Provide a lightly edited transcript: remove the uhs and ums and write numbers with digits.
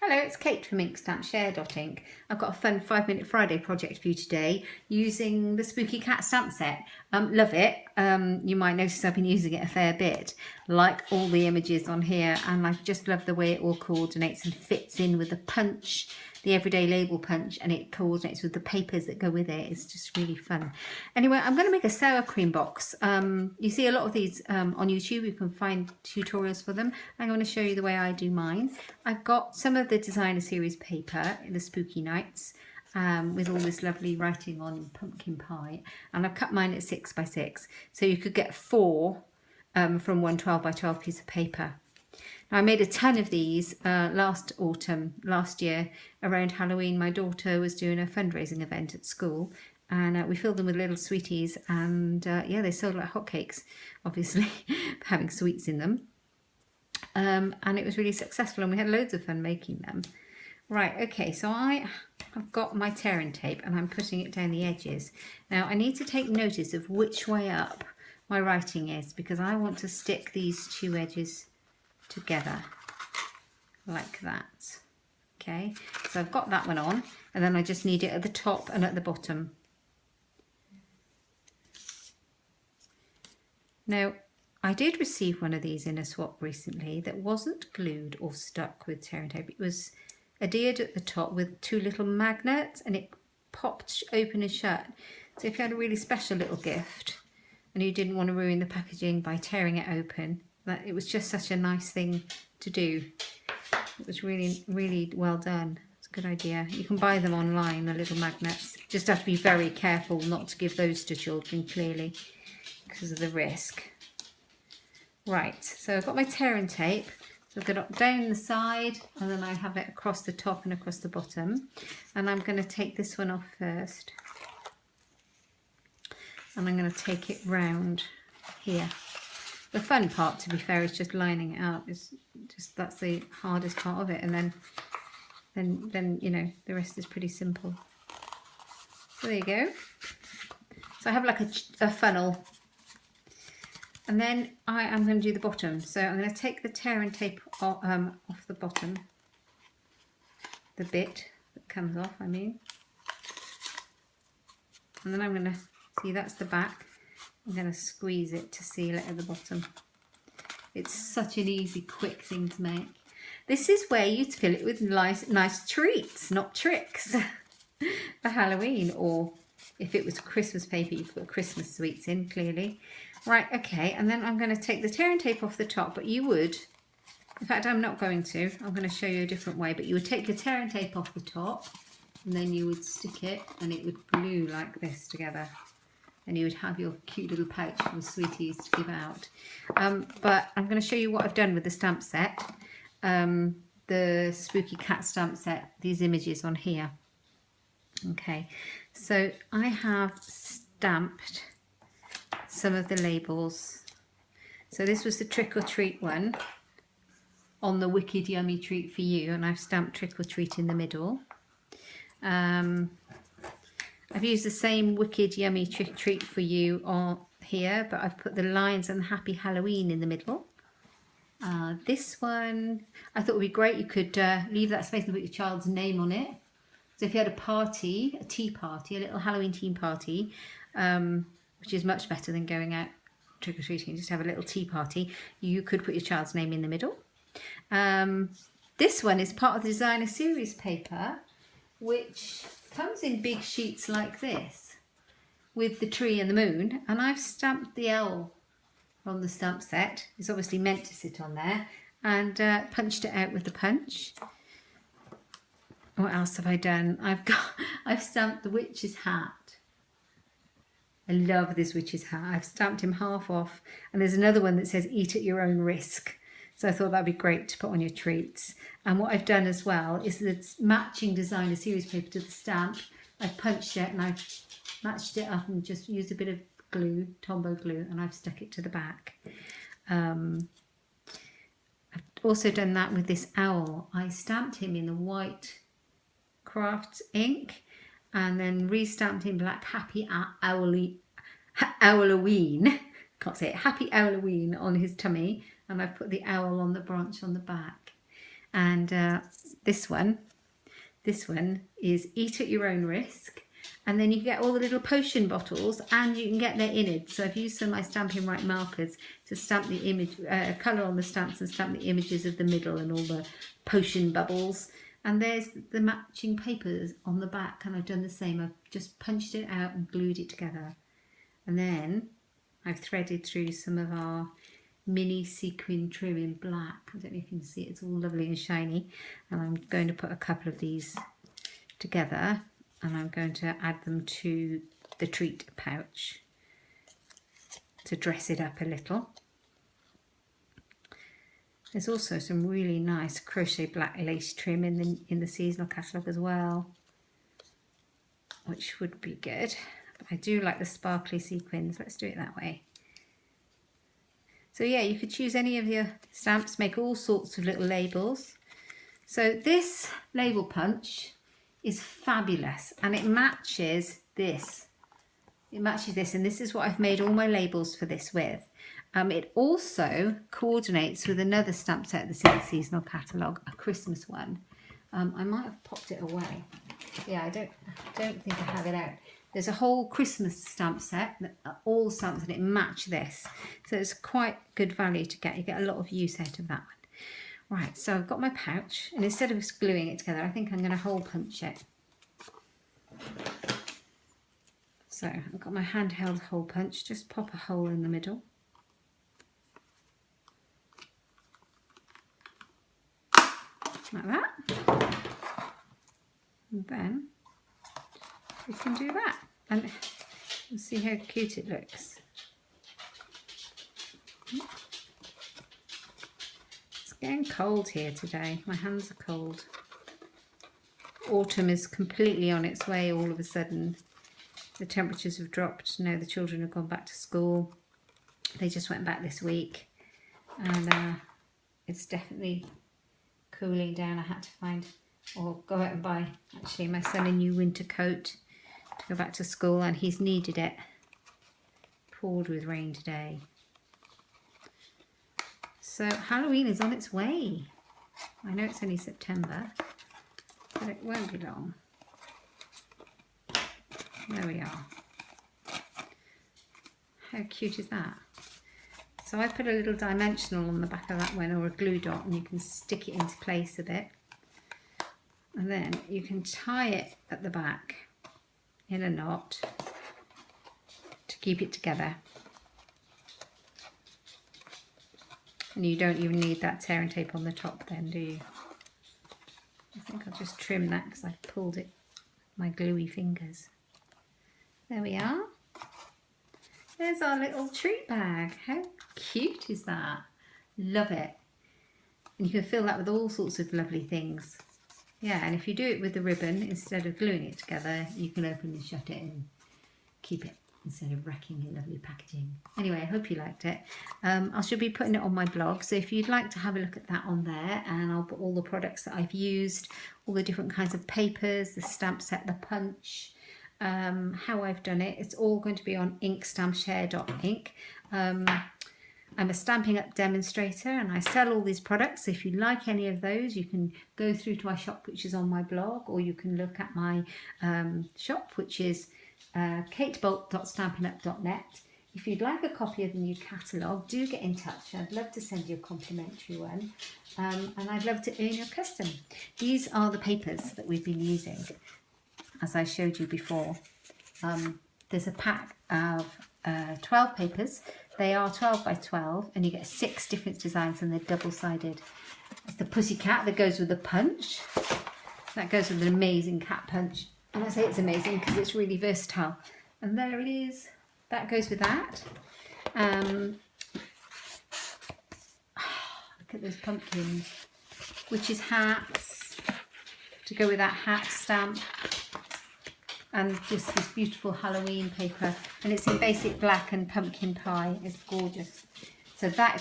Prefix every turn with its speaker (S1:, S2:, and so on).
S1: Hello, it's Kate from Inkstampshare.ink. I've got a fun 5-minute Friday project for you today using the Spooky Cat stamp set. Love it. You might notice I've been using it a fair bit. Like all the images on here, and I just love the way it all coordinates and fits in with the punch, the everyday label punch, and it coordinates with the papers that go with it. It's just really fun. Anyway, I'm going to make a sour cream box. You see a lot of these on YouTube. You can find tutorials for them. I'm going to show you the way I do mine. I've got some of the designer series paper in the Spooky Nights with all this lovely writing on pumpkin pie, and I've cut mine at 6 by 6, so you could get 4 from one 12 by 12 piece of paper. Now, I made a ton of these last year around Halloween. My daughter was doing a fundraising event at school, and we filled them with little sweeties, and yeah, they sold like hotcakes, obviously, having sweets in them. And it was really successful, and we had loads of fun making them. Right, okay, so I've got my tearing tape and I'm putting it down the edges. Now I need to take notice of which way up my writing is, because I want to stick these two edges together like that. Okay, so I've got that one on, and then I just need it at the top and at the bottom. Now, I did receive one of these in a swap recently that wasn't glued or stuck with tearing tape. It was adhered at the top with 2 little magnets, and it popped open and shut. So if you had a really special little gift and you didn't want to ruin the packaging by tearing it open, it was just such a nice thing to do. It was really, really well done. It's a good idea. You can buy them online, the little magnets. Just have to be very careful not to give those to children, clearly, because of the risk. Right, so I've got my tearing tape. So I've got it down the side, and then I have it across the top and across the bottom. And I'm going to take this one off first. And I'm going to take it round here. The fun part, to be fair, is just lining it up. That's the hardest part of it, and then you know, the rest is pretty simple. So there you go. So I have like a funnel. And then I am going to do the bottom. So I'm going to take the tearing tape off the bottom, the bit that comes off, I mean. And then I'm going to, see, that's the back. I'm going to squeeze it to seal it at the bottom. It's such an easy, quick thing to make. This is where you'd fill it with nice treats, not tricks, for Halloween. Or if it was Christmas paper, you put Christmas sweets in, clearly. Right, okay, and then I'm going to take the tearing tape off the top, but you would, in fact I'm not going to, I'm going to show you a different way, but you would take your tearing tape off the top, and then you would stick it, and it would glue like this together, and you would have your cute little pouch full of sweeties to give out. But I'm going to show you what I've done with the stamp set, the Spooky Cat stamp set, these images on here. Okay, so I have stamped some of the labels. So this was the trick or treat one on the Wicked Yummy Treat for You, and I've stamped trick or treat in the middle. I've used the same Wicked Yummy Trick Treat for You on here, but I've put the lines and Happy Halloween in the middle. This one I thought would be great. You could leave that space and put your child's name on it. So if you had a party, a tea party, a little Halloween tea party, which is much better than going out trick-or-treating, just have a little tea party, you could put your child's name in the middle. This one is part of the designer series paper, which comes in big sheets like this with the tree and the moon, and I've stamped the L from the stamp set. It's obviously meant to sit on there, and punched it out with the punch. What else have I done? I've stamped the witch's hat. I love this witch's hat. I've stamped him half off, and there's another one that says eat at your own risk. So I thought that'd be great to put on your treats. And what I've done as well is the matching designer series paper to the stamp. I've punched it and I've matched it up and just used a bit of glue, Tombow glue, and I've stuck it to the back. I've also done that with this owl. I stamped him in the white craft ink, and then re-stamped in black Happy Owloween. Can't say it. Happy Owloween on his tummy, and I've put the owl on the branch on the back. And this one is eat at your own risk. And then you get all the little potion bottles, and you can get their innards. So I've used some of my Stampin' Right markers to stamp the image, colour on the stamps and stamp the images of the middle and all the potion bubbles. And there's the matching papers on the back, and I've done the same. I've just punched it out and glued it together. And then I've threaded through some of our mini sequin trim in black. I don't know if you can see it, it's all lovely and shiny. And I'm going to put a couple of these together, and I'm going to add them to the treat pouch to dress it up a little. There's also some really nice crochet black lace trim in the seasonal catalogue as well, which would be good. But I do like the sparkly sequins. Let's do it that way. So yeah, you could choose any of your stamps, make all sorts of little labels. So this label punch is fabulous, and it matches this. It matches this, and this is what I've made all my labels for this with. It also coordinates with another stamp set that's in the seasonal catalogue, a Christmas one. I might have popped it away. Yeah, I don't think I have it out. There's a whole Christmas stamp set, all stamps and it match this. So it's quite good value to get. You get a lot of use out of that one. Right, so I've got my pouch, and instead of gluing it together, I think I'm going to hole punch it. So I've got my handheld hole punch, just pop a hole in the middle. Like that. And then we can do that. And we'll see how cute it looks. Getting cold here today. My hands are cold. Autumn is completely on its way all of a sudden. The temperatures have dropped. Now the children have gone back to school. They just went back this week. And it's definitely cooling down. I had to find, or go out and buy, actually, my son a new winter coat to go back to school, and he's needed it. Poured with rain today. So Halloween is on its way. I know it's only September, but it won't be long. There we are. How cute is that? So I put a little dimensional on the back of that one, or a glue dot, and you can stick it into place a bit. And then you can tie it at the back in a knot to keep it together. And you don't even need that tear and tape on the top then, do you? I think I'll just trim that because I've pulled it with my gluey fingers. There we are. There's our little treat bag. How cute is that? Love it. And you can fill that with all sorts of lovely things. Yeah, and if you do it with the ribbon, instead of gluing it together, you can open and shut it and keep it, instead of wrecking your lovely packaging. Anyway, I hope you liked it. I should be putting it on my blog, so if you'd like to have a look at that on there, and I'll put all the products that I've used, all the different kinds of papers, the stamp set, the punch, how I've done it. It's all going to be on inkstampshare.ink. I'm a Stampin' Up demonstrator, and I sell all these products. So if you like any of those, you can go through to my shop, which is on my blog, or you can look at my shop, which is katebolt.stampinup.net. If you'd like a copy of the new catalogue, do get in touch. I'd love to send you a complimentary one, and I'd love to earn your custom. These are the papers that we've been using, as I showed you before. There's a pack of 12 papers. They are 12 by 12, and you get 6 different designs, and they're double-sided. It's the pussycat that goes with the punch. That goes with an amazing cat punch. And I say it's amazing because it's really versatile. And there it is. That goes with that. Look at those pumpkins. Witches' hats to go with that hat stamp. And just this beautiful Halloween paper. And it's in basic black and pumpkin pie. It's gorgeous. So that